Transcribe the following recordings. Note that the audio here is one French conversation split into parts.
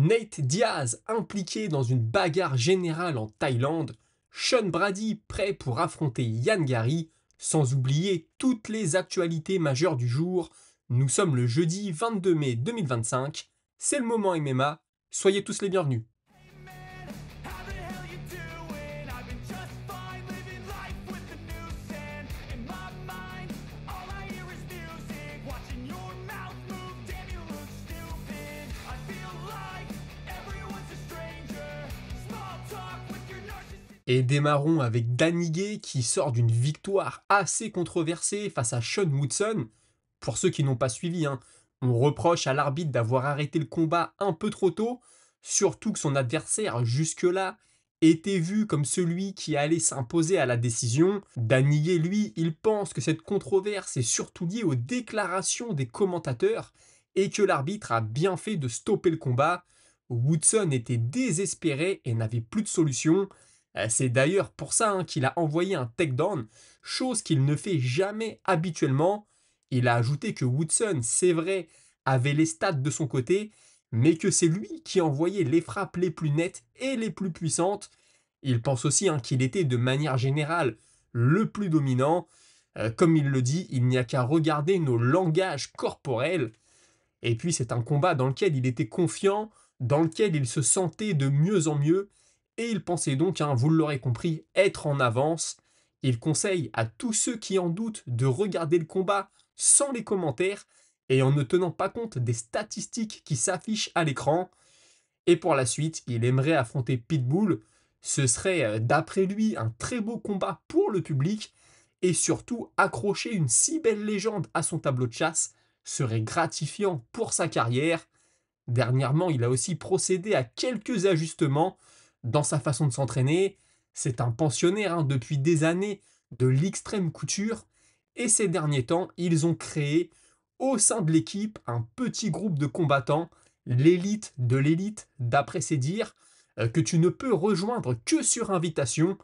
Nate Diaz impliqué dans une bagarre générale en Thaïlande, Sean Brady prêt pour affronter Ian Gary, sans oublier toutes les actualités majeures du jour. Nous sommes le jeudi 22 mai 2025, c'est le moment MMA, soyez tous les bienvenus. Man, how the hell you doing? I've been just fine living life with the noose and in my mind, all I hear is music. Watching your mouth move, damn you look stupid. I feel like everyone's a stranger. Small talk with your narcissist. Et démarrons avec Danny Gay qui sort d'une victoire assez controversée face à Sean Woodson. Pour ceux qui n'ont pas suivi, on reproche à l'arbitre d'avoir arrêté le combat un peu trop tôt, surtout que son adversaire jusque-là était vu comme celui qui allait s'imposer à la décision. Danny Gay, lui, il pense que cette controverse est surtout liée aux déclarations des commentateurs et que l'arbitre a bien fait de stopper le combat. Woodson était désespéré et n'avait plus de solution. C'est d'ailleurs pour ça qu'il a envoyé un takedown, chose qu'il ne fait jamais habituellement. Il a ajouté que Woodson, c'est vrai, avait les stats de son côté, mais que c'est lui qui envoyait les frappes les plus nettes et les plus puissantes. Il pense aussi qu'il était de manière générale le plus dominant. Comme il le dit, il n'y a qu'à regarder nos langages corporels. Et puis c'est un combat dans lequel il était confiant, dans lequel il se sentait de mieux en mieux, et il pensait donc, vous l'aurez compris, être en avance. Il conseille à tous ceux qui en doutent de regarder le combat sans les commentaires et en ne tenant pas compte des statistiques qui s'affichent à l'écran. Et pour la suite, il aimerait affronter Pitbull. Ce serait, d'après lui, un très beau combat pour le public et surtout accrocher une si belle légende à son tableau de chasse serait gratifiant pour sa carrière. Dernièrement, il a aussi procédé à quelques ajustements dans sa façon de s'entraîner. C'est un pensionnaire depuis des années de l'extrême couture et ces derniers temps, ils ont créé au sein de l'équipe un petit groupe de combattants, l'élite de l'élite d'après ses dires, que tu ne peux rejoindre que sur invitation.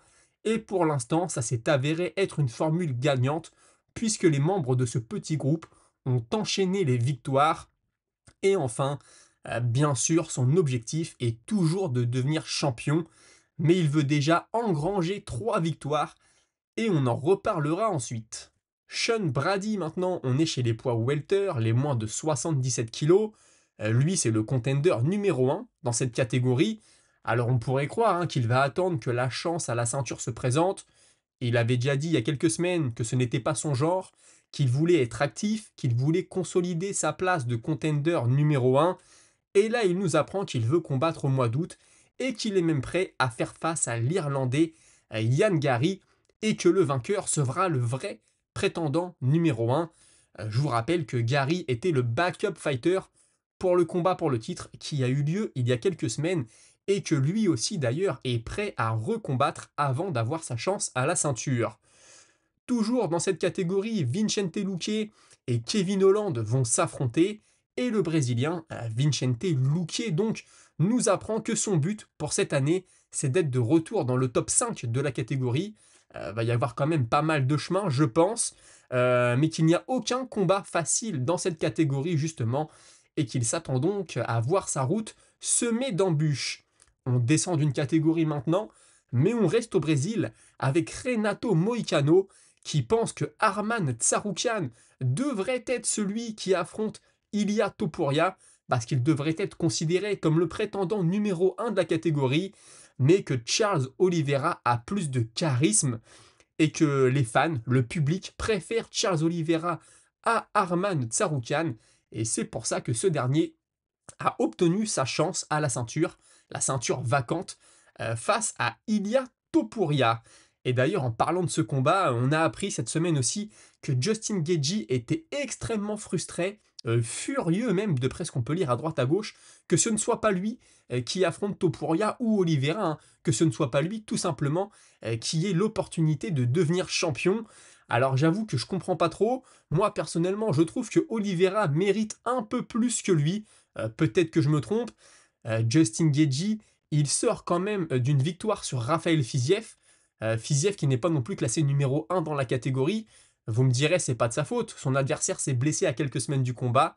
Et pour l'instant, ça s'est avéré être une formule gagnante puisque les membres de ce petit groupe ont enchaîné les victoires. Et enfin, bien sûr, son objectif est toujours de devenir champion, mais il veut déjà engranger 3 victoires et on en reparlera ensuite. Sean Brady, maintenant, on est chez les poids welter, les moins de 77 kg. Lui, c'est le contender numéro 1 dans cette catégorie. Alors on pourrait croire qu'il va attendre que la chance à la ceinture se présente. Il avait déjà dit il y a quelques semaines que ce n'était pas son genre, qu'il voulait être actif, qu'il voulait consolider sa place de contender numéro 1. Et là, il nous apprend qu'il veut combattre au mois d'août et qu'il est même prêt à faire face à l'Irlandais Ian Gary et que le vainqueur sera le vrai prétendant numéro 1. Je vous rappelle que Gary était le backup fighter pour le combat pour le titre qui a eu lieu il y a quelques semaines et que lui aussi d'ailleurs est prêt à recombattre avant d'avoir sa chance à la ceinture. Toujours dans cette catégorie, Vicente Luque et Kevin Holland vont s'affronter et le Brésilien Vicente Luque donc nous apprend que son but pour cette année c'est d'être de retour dans le top 5 de la catégorie. Va y avoir quand même pas mal de chemin je pense, mais qu'il n'y a aucun combat facile dans cette catégorie justement et qu'il s'attend donc à voir sa route semée d'embûches. On descend d'une catégorie maintenant, mais on reste au Brésil avec Renato Moicano qui pense que Arman Tsarukyan devrait être celui qui affronte Ilia Topuria parce qu'il devrait être considéré comme le prétendant numéro 1 de la catégorie, mais que Charles Oliveira a plus de charisme et que les fans, le public, préfèrent Charles Oliveira à Arman Tsarukyan et c'est pour ça que ce dernier a obtenu sa chance à la ceinture vacante, face à Ilia Topuria. Et d'ailleurs, en parlant de ce combat, on a appris cette semaine aussi que Justin Gaethje était extrêmement frustré, furieux même, de presque on peut lire à droite à gauche, que ce ne soit pas lui qui affronte Topuria ou Oliveira, que ce ne soit pas lui tout simplement qui ait l'opportunité de devenir champion. Alors j'avoue que je comprends pas trop. Moi personnellement, je trouve que Oliveira mérite un peu plus que lui. Peut-être que je me trompe. Justin Gaethje, il sort quand même d'une victoire sur Raphaël Fiziev. Fiziev qui n'est pas non plus classé numéro 1 dans la catégorie. Vous me direz, c'est pas de sa faute. Son adversaire s'est blessé à quelques semaines du combat.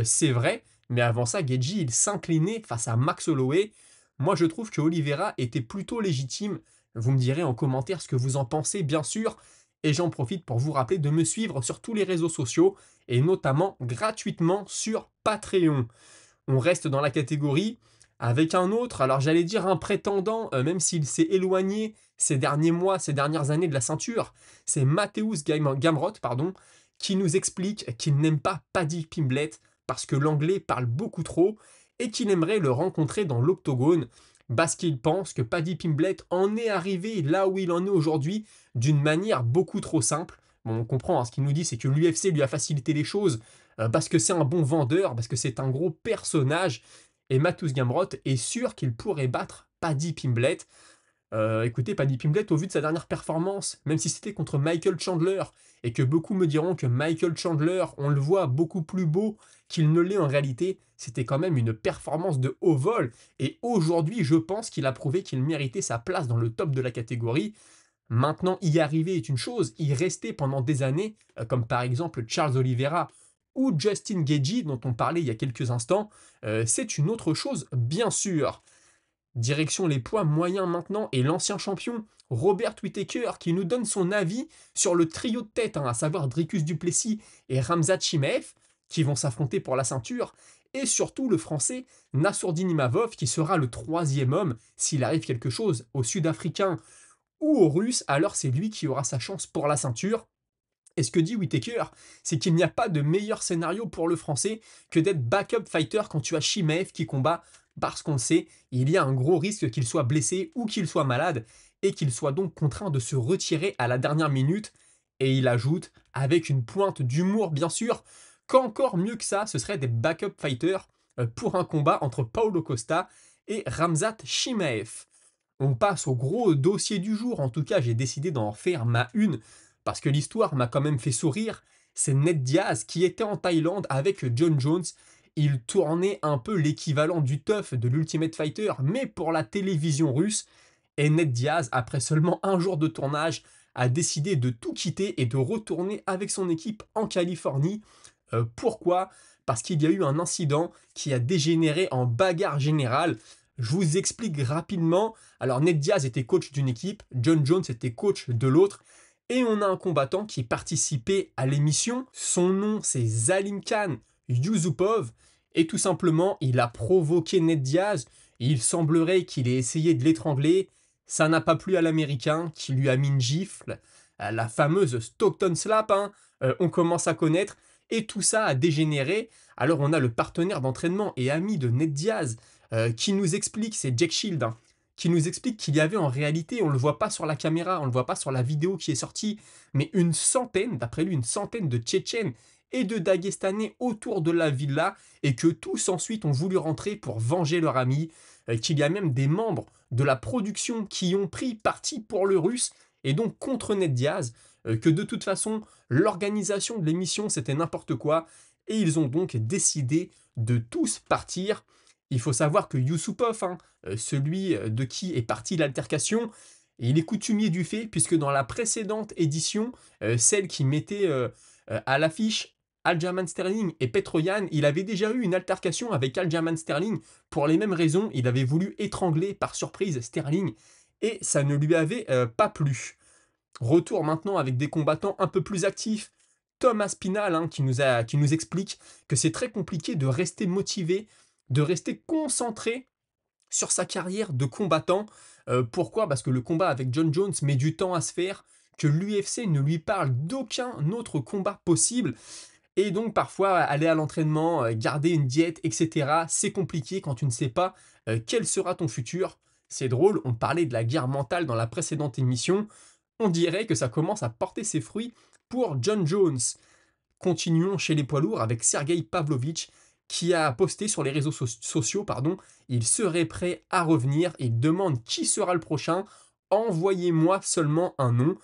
C'est vrai, Mais avant ça, Geji, il s'inclinait face à Max Holloway. Moi, je trouve que Oliveira était plutôt légitime. Vous me direz en commentaire ce que vous en pensez, bien sûr. Et j'en profite pour vous rappeler de me suivre sur tous les réseaux sociaux, et notamment gratuitement sur Patreon. On reste dans la catégorie avec un autre, alors j'allais dire un prétendant, même s'il s'est éloigné ces derniers mois, ces dernières années de la ceinture, c'est Mateusz Gamrot, pardon, qui nous explique qu'il n'aime pas Paddy Pimblett parce que l'anglais parle beaucoup trop et qu'il aimerait le rencontrer dans l'octogone parce qu'il pense que Paddy Pimblett en est arrivé là où il en est aujourd'hui d'une manière beaucoup trop simple. Bon, on comprend, hein, ce qu'il nous dit, c'est que l'UFC lui a facilité les choses parce que c'est un bon vendeur, parce que c'est un gros personnage. Et Mateusz Gamrot est sûr qu'il pourrait battre Paddy Pimblett. Écoutez, Paddy Pimblett, au vu de sa dernière performance, même si c'était contre Michael Chandler, et que beaucoup me diront que Michael Chandler, on le voit beaucoup plus beau qu'il ne l'est en réalité, c'était quand même une performance de haut vol. Et aujourd'hui, je pense qu'il a prouvé qu'il méritait sa place dans le top de la catégorie. Maintenant, y arriver est une chose, y rester pendant des années, comme par exemple Charles Oliveira ou Justin Gaethje, dont on parlait il y a quelques instants, c'est une autre chose, bien sûr. Direction les poids moyens maintenant, et l'ancien champion, Robert Whittaker, qui nous donne son avis sur le trio de tête, hein, à savoir Dricus du Plessis et Khamzat Chimaev, qui vont s'affronter pour la ceinture, et surtout le français Nassourdine Imavov, qui sera le troisième homme, s'il arrive quelque chose, au Sud-Africain ou au Russe, alors c'est lui qui aura sa chance pour la ceinture. Et ce que dit Whittaker, c'est qu'il n'y a pas de meilleur scénario pour le français que d'être backup fighter quand tu as Chimaev qui combat, parce qu'on le sait, il y a un gros risque qu'il soit blessé ou qu'il soit malade, et qu'il soit donc contraint de se retirer à la dernière minute. Et il ajoute, avec une pointe d'humour bien sûr, qu'encore mieux que ça, ce serait des backup fighters pour un combat entre Paulo Costa et Khamzat Chimaev. On passe au gros dossier du jour, en tout cas j'ai décidé d'en faire ma une, parce que l'histoire m'a quand même fait sourire. C'est Ned Diaz qui était en Thaïlande avec John Jones. Il tournait un peu l'équivalent du TUF de l'Ultimate Fighter, mais pour la télévision russe. Et Ned Diaz, après seulement un jour de tournage, a décidé de tout quitter et de retourner avec son équipe en Californie. Pourquoi? Parce qu'il y a eu un incident qui a dégénéré en bagarre générale. Je vous explique rapidement. Alors Ned Diaz était coach d'une équipe, John Jones était coach de l'autre, et on a un combattant qui participait à l'émission. Son nom c'est Zalim Khan Yusupov, et tout simplement il a provoqué Ned Diaz. Il semblerait qu'il ait essayé de l'étrangler. Ça n'a pas plu à l'américain qui lui a mis une gifle, la fameuse Stockton Slap, hein, on commence à connaître, et tout ça a dégénéré. Alors on a le partenaire d'entraînement et ami de Ned Diaz qui nous explique, c'est Jack Shield, hein, qui nous explique qu'il y avait en réalité, on ne le voit pas sur la caméra, on ne le voit pas sur la vidéo qui est sortie, mais une centaine, d'après lui, une centaine de Tchétchènes et de Dagestanais autour de la villa, et que tous ensuite ont voulu rentrer pour venger leur ami, qu'il y a même des membres de la production qui ont pris parti pour le russe, et donc contre Ned Diaz, que de toute façon, l'organisation de l'émission c'était n'importe quoi, et ils ont donc décidé de tous partir. Il faut savoir que Yusupov, hein, celui de qui est partie l'altercation, il est coutumier du fait, puisque dans la précédente édition, celle qui mettait à l'affiche Aljamain Sterling et Petroyan, il avait déjà eu une altercation avec Aljamain Sterling. Pour les mêmes raisons, il avait voulu étrangler par surprise Sterling, et ça ne lui avait pas plu. Retour maintenant avec des combattants un peu plus actifs. Thomas Pinal, hein, qui nous explique que c'est très compliqué de rester motivé, de rester concentré sur sa carrière de combattant. Pourquoi? Parce que le combat avec John Jones met du temps à se faire, que l'UFC ne lui parle d'aucun autre combat possible. Et donc parfois aller à l'entraînement, garder une diète, etc., c'est compliqué quand tu ne sais pas quel sera ton futur. C'est drôle, on parlait de la guerre mentale dans la précédente émission. On dirait que ça commence à porter ses fruits pour John Jones. Continuons chez les poids lourds avec Sergei Pavlovich qui a posté sur les réseaux sociaux, il serait prêt à revenir. Il demande qui sera le prochain. Envoyez-moi seulement un nom.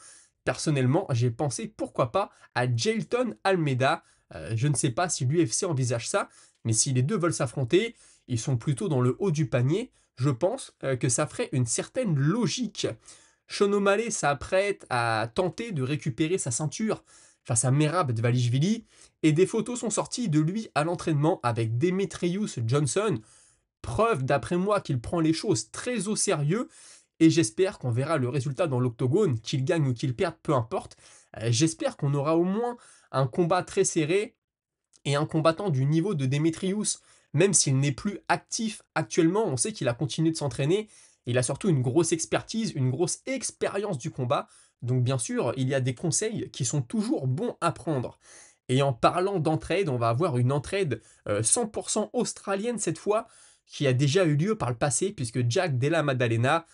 Personnellement, j'ai pensé pourquoi pas à Jailton Almeida. Je ne sais pas si l'UFC envisage ça, mais si les deux veulent s'affronter, ils sont plutôt dans le haut du panier. Je pense que ça ferait une certaine logique. Sean O'Malley s'apprête à tenter de récupérer sa ceinture face à Merab Dvalishvili. Et des photos sont sorties de lui à l'entraînement avec Demetrius Johnson, preuve d'après moi qu'il prend les choses très au sérieux, et j'espère qu'on verra le résultat dans l'octogone, qu'il gagne ou qu'il perde, peu importe. J'espère qu'on aura au moins un combat très serré et un combattant du niveau de Demetrius, même s'il n'est plus actif actuellement, on sait qu'il a continué de s'entraîner, il a surtout une grosse expertise, une grosse expérience du combat, donc bien sûr, il y a des conseils qui sont toujours bons à prendre. Et en parlant d'entraide, on va avoir une entraide 100% australienne cette fois, qui a déjà eu lieu par le passé, puisque Jack Della Maddalena,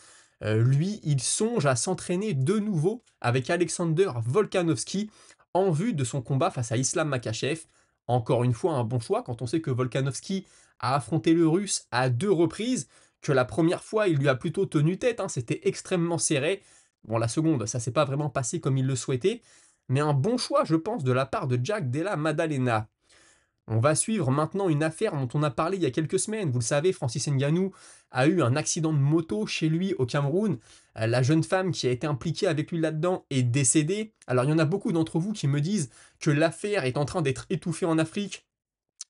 lui, il songe à s'entraîner de nouveau avec Alexander Volkanovski en vue de son combat face à Islam Makhachev. Encore une fois, un bon choix quand on sait que Volkanovski a affronté le Russe à 2 reprises, que la première fois, il lui a plutôt tenu tête, hein, c'était extrêmement serré. Bon, la seconde, ça s'est pas vraiment passé comme il le souhaitait, mais un bon choix, je pense, de la part de Jack Della Maddalena. On va suivre maintenant une affaire dont on a parlé il y a quelques semaines. Vous le savez, Francis Ngannou a eu un accident de moto chez lui au Cameroun. La jeune femme qui a été impliquée avec lui là-dedans est décédée. Alors il y en a beaucoup d'entre vous qui me disent que l'affaire est en train d'être étouffée en Afrique,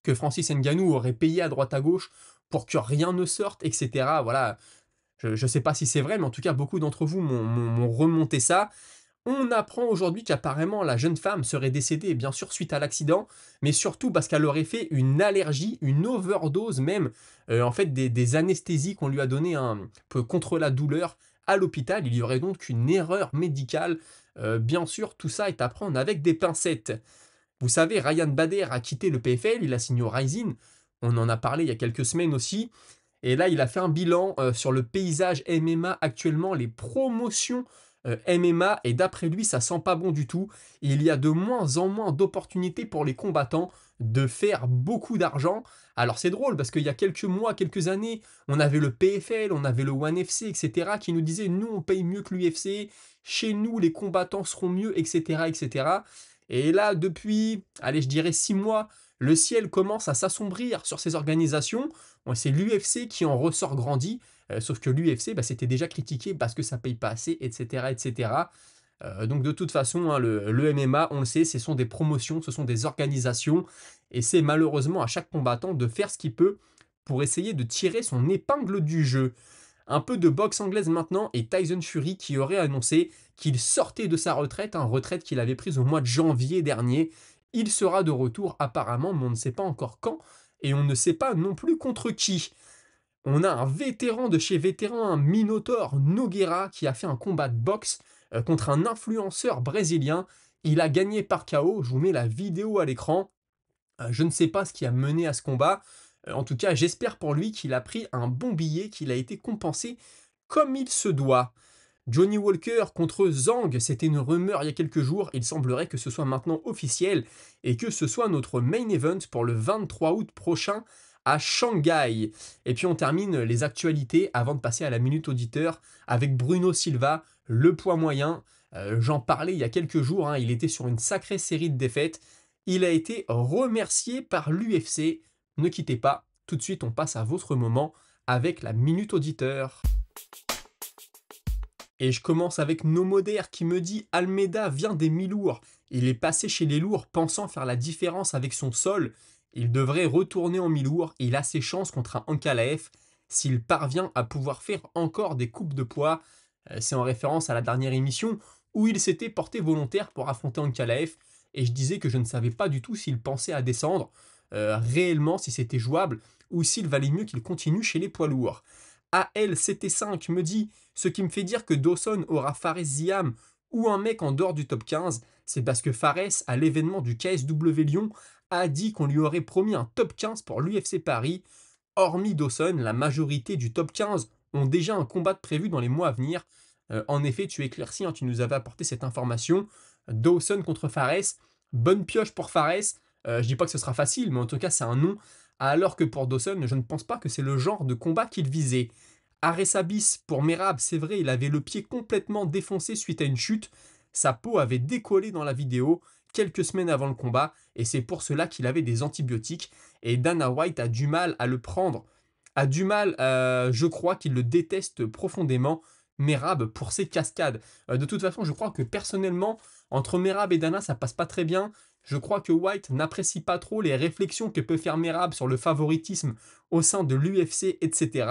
que Francis Ngannou aurait payé à droite à gauche pour que rien ne sorte, etc. Voilà, je ne sais pas si c'est vrai, mais en tout cas beaucoup d'entre vous m'ont remonté ça. On apprend aujourd'hui qu'apparemment la jeune femme serait décédée, bien sûr suite à l'accident, mais surtout parce qu'elle aurait fait une allergie, une overdose même, en fait des anesthésies qu'on lui a données un peu contre la douleur à l'hôpital. Il y aurait donc une erreur médicale. Bien sûr, tout ça est à prendre avec des pincettes. Vous savez, Ryan Bader a quitté le PFL, il a signé au Rising. On en a parlé il y a quelques semaines aussi. Et là, il a fait un bilan sur le paysage MMA actuellement, les promotions MMA, et d'après lui, ça sent pas bon du tout. Il y a de moins en moins d'opportunités pour les combattants de faire beaucoup d'argent. Alors c'est drôle parce qu'il y a quelques mois, quelques années, on avait le PFL, on avait le ONE FC, etc., qui nous disaient nous on paye mieux que l'UFC, chez nous les combattants seront mieux, etc., etc. Et là, depuis, allez, je dirais 6 mois, le ciel commence à s'assombrir sur ces organisations. Bon, c'est l'UFC qui en ressort grandi, sauf que l'UFC, bah, c'était déjà critiqué parce que ça paye pas assez, etc. etc. Donc de toute façon, hein, le MMA, on le sait, ce sont des promotions, ce sont des organisations, et c'est malheureusement à chaque combattant de faire ce qu'il peut pour essayer de tirer son épingle du jeu. Un peu de boxe anglaise maintenant, et Tyson Fury qui aurait annoncé qu'il sortait de sa retraite, une retraite qu'il avait prise au mois de janvier dernier. Il sera de retour apparemment, mais on ne sait pas encore quand, et on ne sait pas non plus contre qui. On a un vétéran de chez vétéran, un Minotaur Nogueira, qui a fait un combat de boxe contre un influenceur brésilien. Il a gagné par KO, je vous mets la vidéo à l'écran. Je ne sais pas ce qui a mené à ce combat. En tout cas, j'espère pour lui qu'il a pris un bon billet, qu'il a été compensé comme il se doit. Johnny Walker contre Zhang, c'était une rumeur il y a quelques jours, il semblerait que ce soit maintenant officiel et que ce soit notre main event pour le 23 août prochain à Shanghai. Et puis on termine les actualités avant de passer à la minute auditeur avec Bruno Silva, le poids moyen. J'en parlais il y a quelques jours, hein, il était sur une sacrée série de défaites. Il a été remercié par l'UFC. Ne quittez pas, tout de suite on passe à votre moment avec la minute auditeur. Et je commence avec Nomoder qui me dit Almeida vient des mi-lourds. Il est passé chez les lourds pensant faire la différence avec son sol. Il devrait retourner en mi-lourd. Il a ses chances contre un Ankalaev s'il parvient à pouvoir faire encore des coupes de poids. C'est en référence à la dernière émission où il s'était porté volontaire pour affronter Ankalaev. Et je disais que je ne savais pas du tout s'il pensait à descendre, réellement si c'était jouable, ou s'il valait mieux qu'il continue chez les poids lourds. ALCT5 me dit ce qui me fait dire que Dawson aura Fares Ziam ou un mec en dehors du top 15, c'est parce que Fares, à l'événement du KSW Lyon, a dit qu'on lui aurait promis un top 15 pour l'UFC Paris. Hormis Dawson, la majorité du top 15 ont déjà un combat de prévu dans les mois à venir. En effet, tu éclaircis, hein, tu nous avais apporté cette information. Dawson contre Fares, bonne pioche pour Fares. Je dis pas que ce sera facile, mais en tout cas c'est un nom. Alors que pour Dawson, je ne pense pas que c'est le genre de combat qu'il visait. Aresabis pour Merab, c'est vrai, il avait le pied complètement défoncé suite à une chute. Sa peau avait décollé dans la vidéo quelques semaines avant le combat, et c'est pour cela qu'il avait des antibiotiques. Et Dana White a du mal à le prendre. A du mal, je crois qu'il le déteste profondément. Merab pour ses cascades. De toute façon, je crois que personnellement, entre Merab et Dana, ça passe pas très bien. Je crois que White n'apprécie pas trop les réflexions que peut faire Merab sur le favoritisme au sein de l'UFC, etc.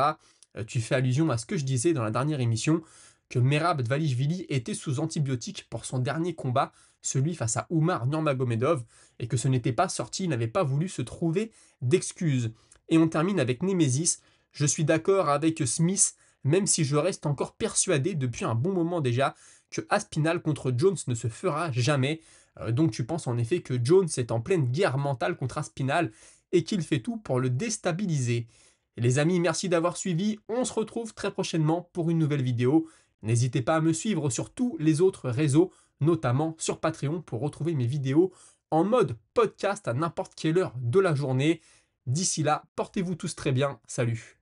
Tu fais allusion à ce que je disais dans la dernière émission, que Merab Dvalishvili était sous antibiotiques pour son dernier combat, celui face à Oumar Nurmagomedov, et que ce n'était pas sorti, il n'avait pas voulu se trouver d'excuses. Et on termine avec Nemesis. Je suis d'accord avec Smith, même si je reste encore persuadé depuis un bon moment déjà que Aspinall contre Jones ne se fera jamais. Donc tu penses en effet que Jones est en pleine guerre mentale contre Aspinall et qu'il fait tout pour le déstabiliser. Les amis, merci d'avoir suivi. On se retrouve très prochainement pour une nouvelle vidéo. N'hésitez pas à me suivre sur tous les autres réseaux, notamment sur Patreon pour retrouver mes vidéos en mode podcast à n'importe quelle heure de la journée. D'ici là, portez-vous tous très bien. Salut.